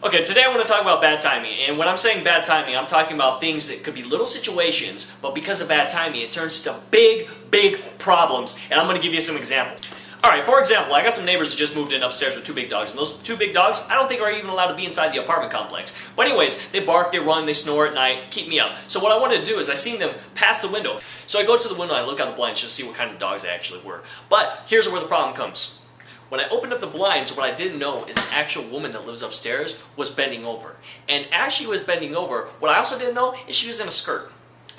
Okay, today I want to talk about bad timing, and when I'm saying bad timing, I'm talking about things that could be little situations, but because of bad timing, it turns to big, big problems, and I'm going to give you some examples. Alright, for example, I got some neighbors that just moved in upstairs with two big dogs, and those two big dogs, I don't think are even allowed to be inside the apartment complex. But anyways, they bark, they run, they snore at night, keep me up. So what I wanted to do is I seen them pass the window. So I go to the window and I look out the blinds just to see what kind of dogs they actually were. But here's where the problem comes. When I opened up the blinds, what I didn't know is an actual woman that lives upstairs was bending over. And as she was bending over, what I also didn't know is she was in a skirt.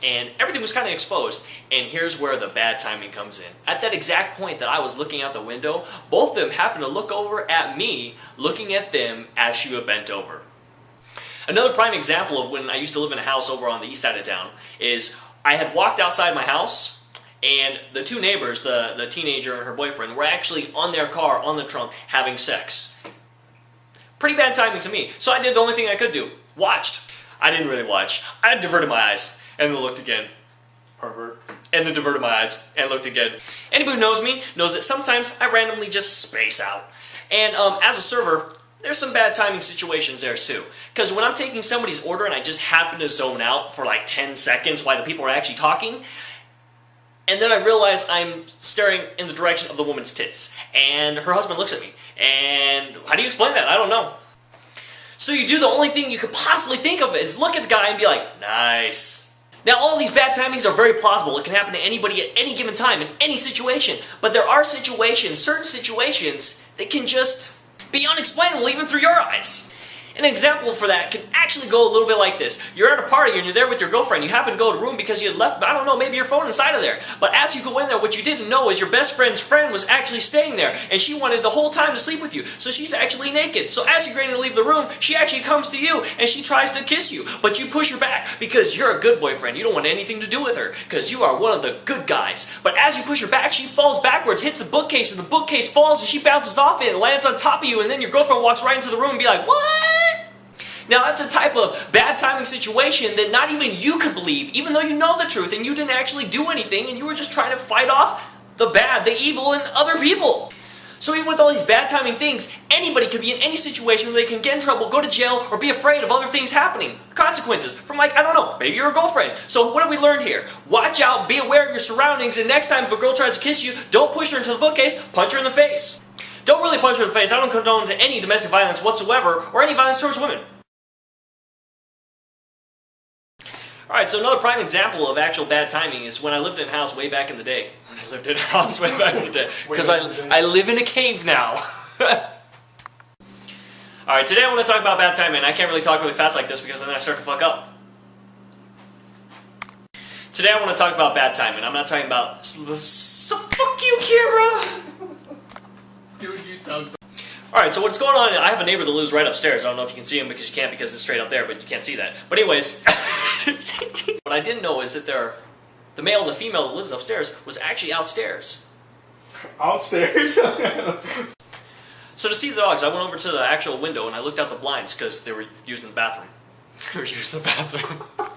And everything was kind of exposed, and here's where the bad timing comes in. At that exact point that I was looking out the window, both of them happened to look over at me, looking at them as she was bent over. Another prime example of when I used to live in a house over on the east side of town is I had walked outside my house, and the two neighbors, the teenager and her boyfriend, were actually on their car, on the trunk, having sex. Pretty bad timing to me, so I did the only thing I could do. Watched. I didn't really watch. I diverted my eyes. And then looked again. Pervert. And then diverted my eyes and looked again. Anybody who knows me knows that sometimes I randomly just space out. And as a server, there's some bad timing situations there too. Because when I'm taking somebody's order and I just happen to zone out for like 10 seconds while the people are actually talking, and then I realize I'm staring in the direction of the woman's tits. And her husband looks at me. And how do you explain that? I don't know. So you do the only thing you could possibly think of is look at the guy and be like, nice. Now, all these bad timings are very plausible. It can happen to anybody at any given time, in any situation. But there are situations, certain situations, that can just be unexplainable even through your eyes. An example for that can actually go a little bit like this. You're at a party and you're there with your girlfriend. You happen to go to a room because you had left, I don't know, maybe your phone inside of there. But as you go in there, what you didn't know is your best friend's friend was actually staying there. And she wanted the whole time to sleep with you. So she's actually naked. So as you're going to leave the room, she actually comes to you and she tries to kiss you. But you push her back because you're a good boyfriend. You don't want anything to do with her because you are one of the good guys. But as you push her back, she falls backwards, hits the bookcase, and the bookcase falls and she bounces off it and lands on top of you. And then your girlfriend walks right into the room and be like, what? Now that's a type of bad timing situation that not even you could believe, even though you know the truth and you didn't actually do anything and you were just trying to fight off the bad, the evil in other people. So even with all these bad timing things, anybody could be in any situation where they can get in trouble, go to jail, or be afraid of other things happening. Consequences from, like, I don't know, maybe your girlfriend. So what have we learned here? Watch out, be aware of your surroundings, and next time if a girl tries to kiss you, don't push her into the bookcase, punch her in the face. Don't really punch her in the face. I don't condone to any domestic violence whatsoever, or any violence towards women. Alright, so another prime example of actual bad timing is when I lived in a house way back in the day. Because I live in a cave now. Alright, today I want to talk about bad timing. I can't really talk really fast like this because then I start to fuck up. Today I want to talk about bad timing. I'm not talking about... So fuck you, camera! Dude, you talk. Alright, so what's going on, I have a neighbor that lives right upstairs. I don't know if you can see him because you can't because it's straight up there, but you can't see that. But anyways, what I didn't know is that the male and the female that lives upstairs was actually outstairs. Outstairs? So to see the dogs, I went over to the actual window and I looked out the blinds because they were using the bathroom. They were using the bathroom.